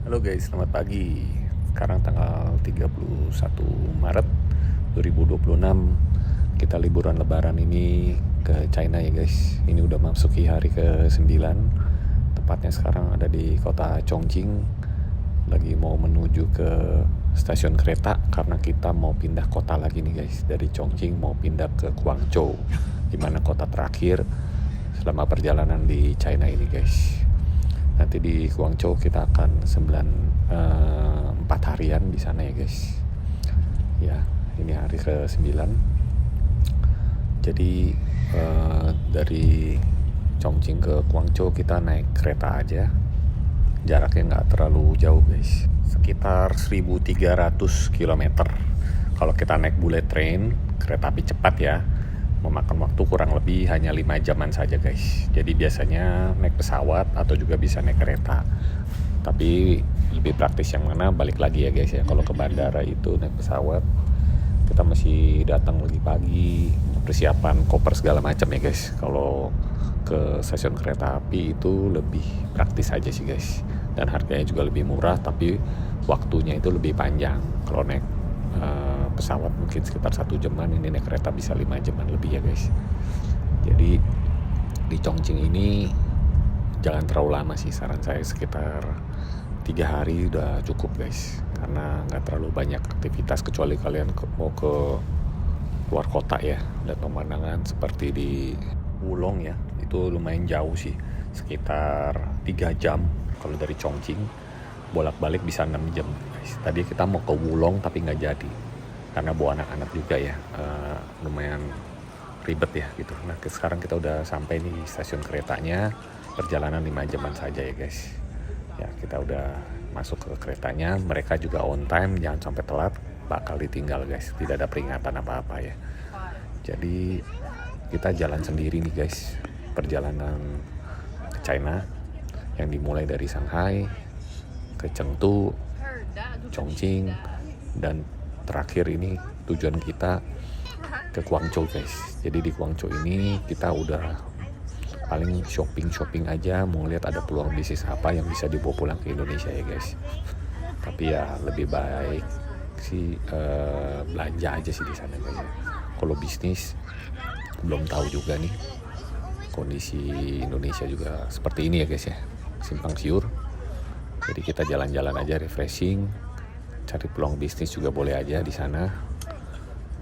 Halo guys, selamat pagi. Sekarang tanggal 31 Maret 2026. Kita liburan lebaran ini ke China ya guys. Ini udah masuki hari ke-9. Tepatnya sekarang ada di kota Chongqing. Lagi mau menuju ke stasiun kereta karena kita mau pindah kota lagi nih guys. Dari Chongqing mau pindah ke Guangzhou, di mana kota terakhir selama perjalanan di China ini guys. Nanti di Guangzhou kita akan 4 harian di sana ya guys. Ya, ini hari ke-9. Jadi dari Chongqing ke Guangzhou kita naik kereta aja. Jaraknya nggak terlalu jauh guys. Sekitar 1.300 km. Kalau kita naik bullet train, kereta api cepat ya, memakan waktu kurang lebih hanya 5 jaman saja guys. Jadi biasanya naik pesawat atau juga bisa naik kereta. Tapi lebih praktis yang mana balik lagi ya guys ya. Kalau ke bandara itu naik pesawat, kita masih datang lebih pagi, persiapan koper segala macam ya guys. Kalau ke stasiun kereta api itu lebih praktis aja sih guys. Dan harganya juga lebih murah, tapi waktunya itu lebih panjang. Kalau naik pesawat mungkin sekitar 1 jaman, ini naik kereta bisa 5 jaman lebih ya guys. Jadi di Chongqing ini jangan terlalu lama sih, saran saya sekitar 3 hari udah cukup guys, karena nggak terlalu banyak aktivitas kecuali kalian mau ke luar kota ya. Dan pemandangan seperti di Wulong ya, itu lumayan jauh sih, sekitar 3 jam kalau dari Chongqing. Bolak-balik bisa 6 jam guys. Tadi kita mau ke Wulong tapi nggak jadi karena bawa anak-anak juga ya, lumayan ribet ya gitu. Nah sekarang kita udah sampai di stasiun keretanya, perjalanan 5 jaman saja ya guys. Ya kita udah masuk ke keretanya, mereka juga on time, jangan sampai telat, bakal ditinggal guys, tidak ada peringatan apa-apa ya. Jadi kita jalan sendiri nih guys, perjalanan ke China yang dimulai dari Shanghai ke Chengdu, Chongqing, dan terakhir ini tujuan kita ke Guangzhou guys. Jadi di Guangzhou ini kita udah paling shopping aja, mau lihat ada peluang bisnis apa yang bisa dibawa pulang ke Indonesia ya guys. Tapi ya lebih baik sih belanja aja sih di sana guys. Kalau bisnis belum tahu juga nih, kondisi Indonesia juga seperti ini ya guys ya, simpang siur. Jadi kita jalan-jalan aja, refreshing, cari peluang bisnis juga boleh aja di sana.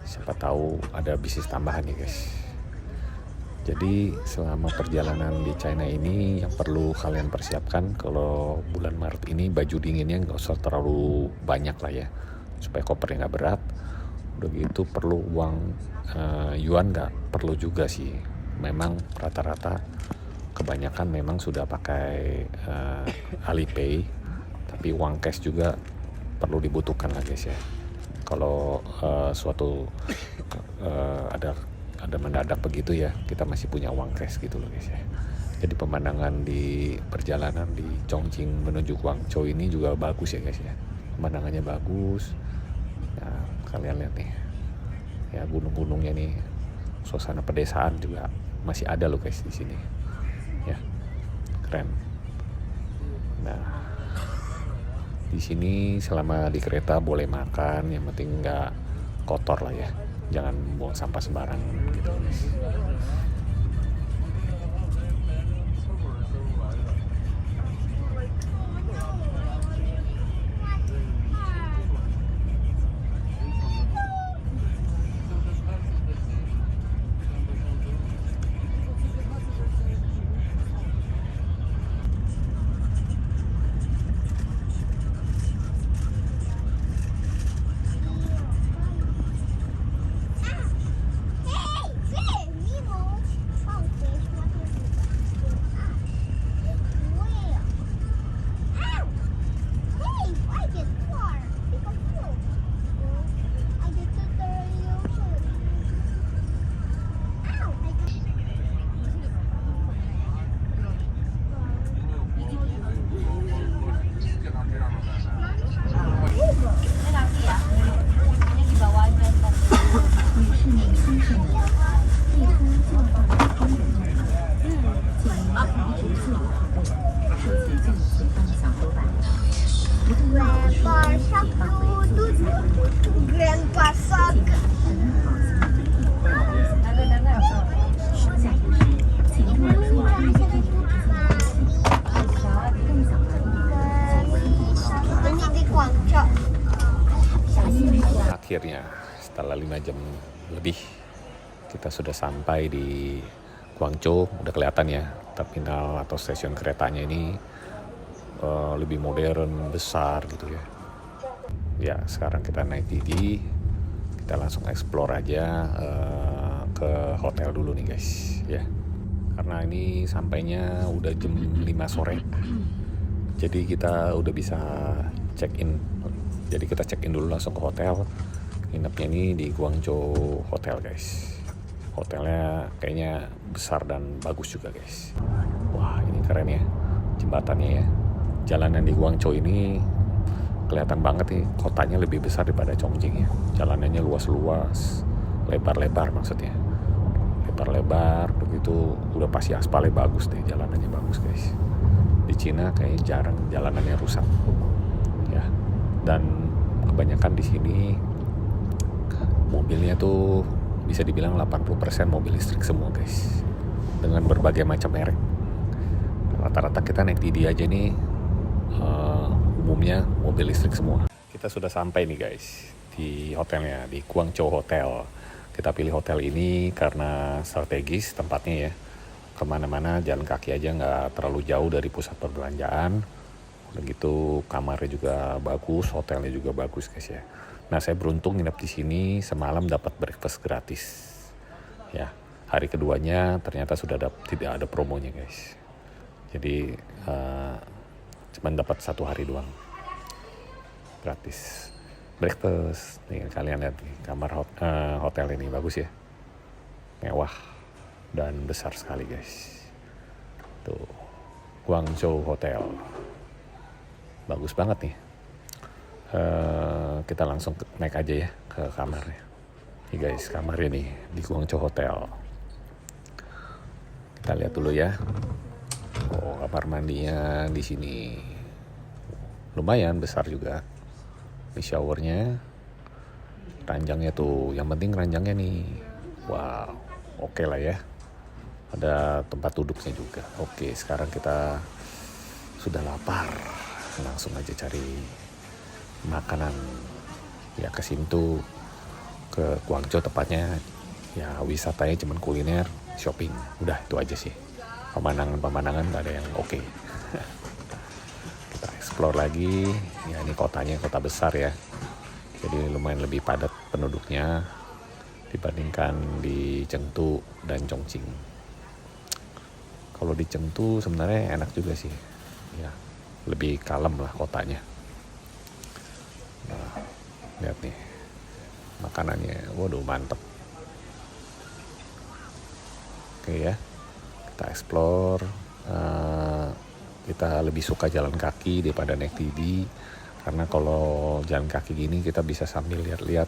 Siapa tahu ada bisnis tambahan ya guys. Jadi selama perjalanan di China ini yang perlu kalian persiapkan, kalau bulan Maret ini baju dinginnya nggak usah terlalu banyak lah ya, supaya kopernya nggak berat. Udah gitu perlu uang yuan nggak perlu juga sih. Memang rata-rata kebanyakan memang sudah pakai Alipay, tapi uang cash juga perlu dibutuhkan lah guys ya. Kalau suatu ada mendadak begitu ya, kita masih punya uang cash gitu loh guys ya. Jadi pemandangan di perjalanan di Chongqing menuju Guangzhou ini juga bagus ya guys ya. Pemandangannya bagus. Nah, kalian lihat nih, ya gunung-gunungnya nih, suasana pedesaan juga masih ada loh guys di sini. Ya, keren. Nah, di sini selama di kereta boleh makan, yang penting nggak kotor lah ya, jangan buang sampah sembarangan gitu guys. Grandpa Shark Grandpa Shark. Ini di Guangzhou. Akhirnya setelah 5 jam lebih kita sudah sampai di Guangzhou. Udah kelihatan ya terminal atau stasiun keretanya ini lebih modern, besar gitu ya. Ya sekarang kita naik Didi, kita langsung explore aja ke hotel dulu nih guys ya. Karena ini sampainya udah jam 5 sore, jadi kita udah bisa check in. Jadi kita check in dulu langsung ke hotel. Nginepnya ini di Guangzhou Hotel guys. Hotelnya kayaknya besar dan bagus juga guys. Wah ini keren ya jembatannya ya. Jalanan di Guangzhou ini kelihatan banget nih, kotanya lebih besar daripada Chongqing ya. Jalanannya luas-luas, lebar-lebar maksudnya. Lebar-lebar begitu, udah pasti aspalnya bagus deh, jalanannya bagus guys. Di Cina kayaknya jarang jalanannya rusak ya. Dan kebanyakan di sini mobilnya tuh bisa dibilang 80% mobil listrik semua guys, dengan berbagai macam merek. Rata-rata kita naik Didi aja nih umumnya mobil listrik semua. Kita sudah sampai nih guys di hotelnya, di Guangzhou Hotel. Kita pilih hotel ini karena strategis tempatnya ya. Kemana-mana jalan kaki aja, nggak terlalu jauh dari pusat perbelanjaan. Udah gitu kamarnya juga bagus, hotelnya juga bagus guys ya. Nah saya beruntung nginep di sini, semalam dapat breakfast gratis. Ya hari keduanya ternyata sudah tidak ada promonya guys. Jadi cuman dapat 1 hari doang gratis breakfast. Nih kalian lihat nih kamar hotel ini bagus ya, mewah dan besar sekali guys. Tuh Guangzhou Hotel bagus banget nih. Kita langsung naik aja ya ke kamarnya. Nih guys kamarnya nih di Guangzhou Hotel. Kita lihat dulu ya. Oh kamar mandinya di sini lumayan besar juga. Ini showernya, ranjangnya tuh, yang penting ranjangnya nih. Wow, oke lah ya. Ada tempat duduknya juga. Oke, sekarang kita sudah lapar, langsung aja cari makanan. Ya ke sini tuh, ke Guangzhou tepatnya, ya wisatanya cuman kuliner, shopping. Udah itu aja sih. Pemandangan gak ada yang oke. Kita explore lagi. Ya ini kotanya kota besar ya. Jadi lumayan lebih padat penduduknya dibandingkan di Chengdu dan Chongqing. Kalau di Chengdu sebenarnya enak juga sih. Ya, lebih kalem lah kotanya. Nah, lihat nih makanannya. Waduh, mantep. Oke ya. Kita explore. Kita lebih suka jalan kaki daripada naik Didi, karena kalau jalan kaki gini kita bisa sambil lihat-lihat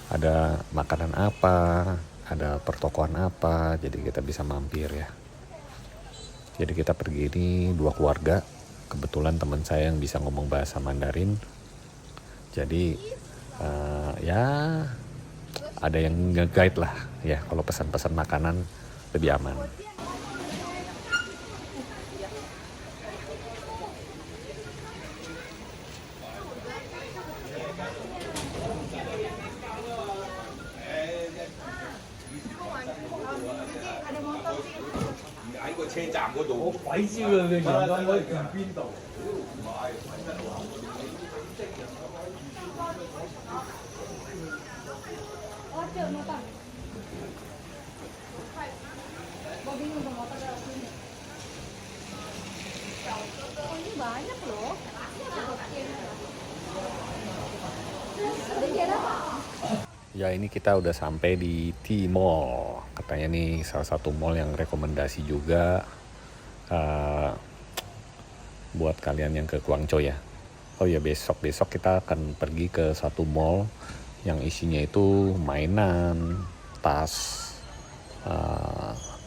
ada makanan apa, ada pertokoan apa, jadi kita bisa mampir ya. Jadi kita pergi ini 2 keluarga, kebetulan teman saya yang bisa ngomong bahasa Mandarin, jadi ya ada yang nge-guide lah ya, kalau pesan-pesan makanan lebih aman. Ini banyak loh. Ya ini kita udah sampai di T-Mall. Katanya nih salah satu mall yang rekomendasi juga buat kalian yang ke Guangzhou ya. Oh ya besok kita akan pergi ke satu mall yang isinya itu mainan, tas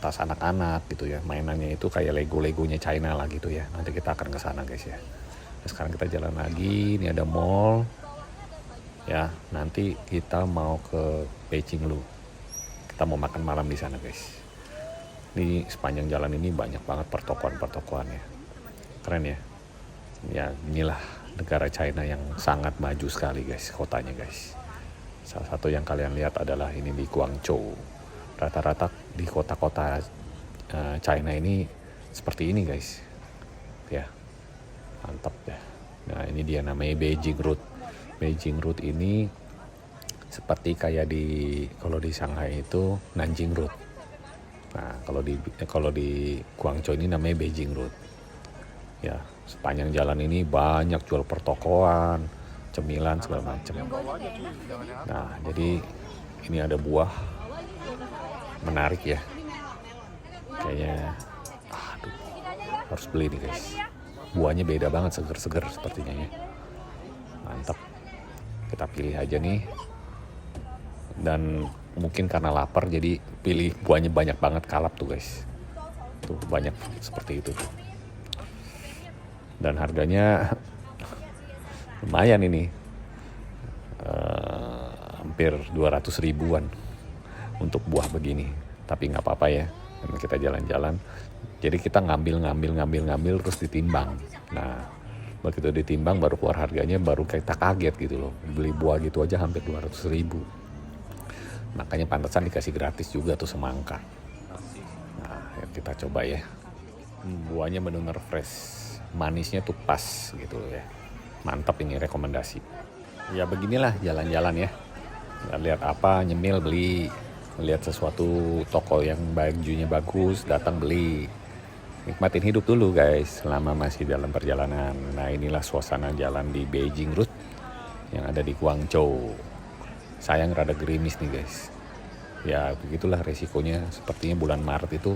anak-anak gitu ya. Mainannya itu kayak Lego-Legonya China lah gitu ya. Nanti kita akan ke sana guys ya. Nah, sekarang kita jalan lagi, ini ada mall. Ya, nanti kita mau ke Beijing Lu. Kita mau makan malam di sana, guys. Di sepanjang jalan ini banyak banget pertokoan ya. Keren ya. Ya, inilah negara China yang sangat maju sekali, guys, kotanya, guys. Salah satu yang kalian lihat adalah ini di Guangzhou. Rata-rata di kota-kota China ini seperti ini, guys. Ya, mantap ya. Nah, ini dia namanya Beijing Road. Beijing Road ini seperti kayak kalau di Shanghai itu Nanjing Road. Nah, kalau di Guangzhou ini namanya Beijing Road. Ya, sepanjang jalan ini banyak jual pertokoan, cemilan segala macam. Nah, jadi ini ada buah menarik ya. Kayaknya harus beli nih, guys. Buahnya beda banget, seger-seger sepertinya ya. Mantap. Kita pilih aja nih. Dan mungkin karena lapar jadi pilih buahnya banyak banget, kalap tuh, guys. Tuh banyak seperti itu tuh. Dan harganya lumayan ini. Hampir 200 ribuan untuk buah begini. Tapi nggak apa-apa ya. Karena kita jalan-jalan. Jadi kita ngambil terus ditimbang. Nah, begitu ditimbang baru keluar harganya, baru kita kaget gitu loh. Beli buah gitu aja hampir 200 ribu. Makanya pantesan dikasih gratis juga tuh semangka. Nah, kita coba ya. Buahnya benar-benar fresh. Manisnya tuh pas gitu ya. Mantap, ini rekomendasi. Ya beginilah jalan-jalan ya. Lihat apa, nyemil beli. Lihat sesuatu toko yang bajunya bagus, datang beli. Nikmatin hidup dulu, guys, selama masih dalam perjalanan. Nah, inilah suasana jalan di Beijing Road yang ada di Guangzhou. Sayang rada gerimis nih, guys. Ya begitulah resikonya. Sepertinya bulan Maret itu,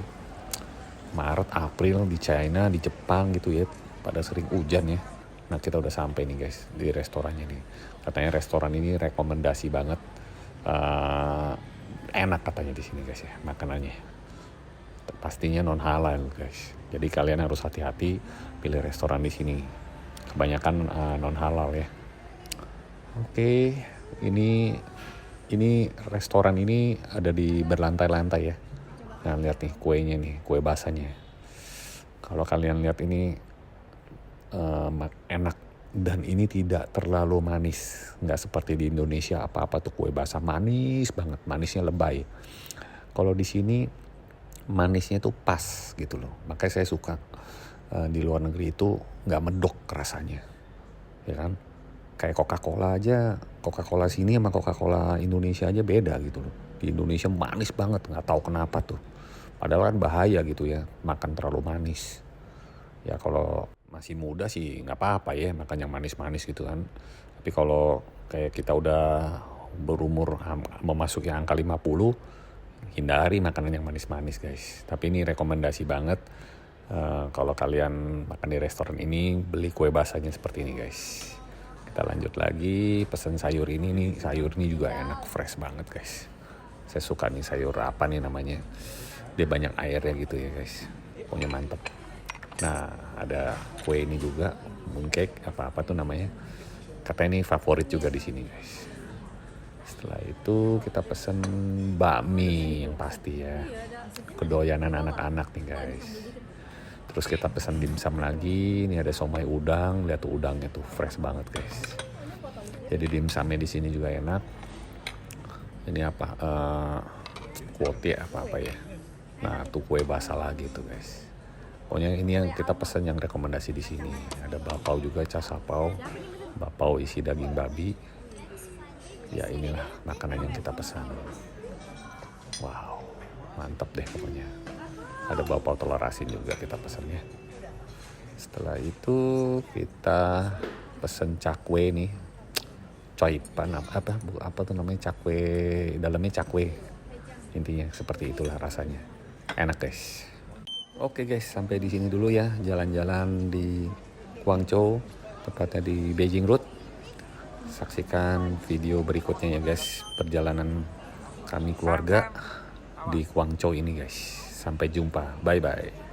Maret, April di China, di Jepang gitu ya, pada sering hujan ya. Nah, kita udah sampai nih, guys, di restorannya nih. Katanya restoran ini rekomendasi banget. Enak katanya di sini, guys ya, makanannya. Pastinya non halal, guys. Jadi kalian harus hati-hati pilih restoran di sini. Kebanyakan non halal ya. Oke, ini restoran ini ada di berlantai-lantai ya. Nah, lihat nih kuenya nih, kue basahnya. Kalau kalian lihat ini enak, dan ini tidak terlalu manis. Nggak seperti di Indonesia, apa-apa tuh kue basah manis banget, manisnya lebay. Kalau di sini manisnya tuh pas gitu loh. Makanya saya suka di luar negeri itu nggak medok rasanya, ya kan? Kayak Coca-Cola aja, Coca-Cola sini sama Coca-Cola Indonesia aja beda gitu loh. Di Indonesia manis banget, nggak tahu kenapa tuh. Padahal kan bahaya gitu ya, makan terlalu manis. Ya kalau masih muda sih nggak apa-apa ya makan yang manis-manis gitu kan. Tapi kalau kayak kita udah berumur memasuki angka 50, hindari makanan yang manis-manis, guys. Tapi ini rekomendasi banget. Kalau kalian makan di restoran ini, beli kue basahnya seperti ini, guys. Kita lanjut lagi, pesen sayur ini nih. Sayur ini juga enak, fresh banget, guys. Saya suka nih sayur apa nih namanya. Dia banyak airnya gitu ya, guys. Pokoknya mantep. Nah, ada kue ini juga, mooncake, apa-apa tuh namanya. Katanya ini favorit juga di sini, guys. Setelah itu kita pesen bakmi yang pasti ya. Kedoyanan anak-anak nih, guys. Terus kita pesen dimsum lagi. Ini ada somai udang, lihat tuh udangnya tuh fresh banget, guys. Jadi dimsumnya di sini juga enak. Ini apa? Kuotie apa-apa ya. Nah, tuh kue basah lagi tuh, guys. Pokoknya ini yang kita pesan yang rekomendasi di sini. Ada bapau juga, casapau. Bapau isi daging babi. Ya inilah makanan yang kita pesan. Wow, mantap deh pokoknya. Ada bapau telur asin juga kita pesannya. Setelah itu kita pesen cakwe nih. Coipan apa tuh namanya, cakwe, dalamnya cakwe. Intinya seperti itulah rasanya. Enak, guys. Oke, guys, sampai di sini dulu ya jalan-jalan di Guangzhou, tepatnya di Beijing Road. Saksikan video berikutnya ya, guys, perjalanan kami keluarga di Guangzhou ini, guys. Sampai jumpa, bye bye.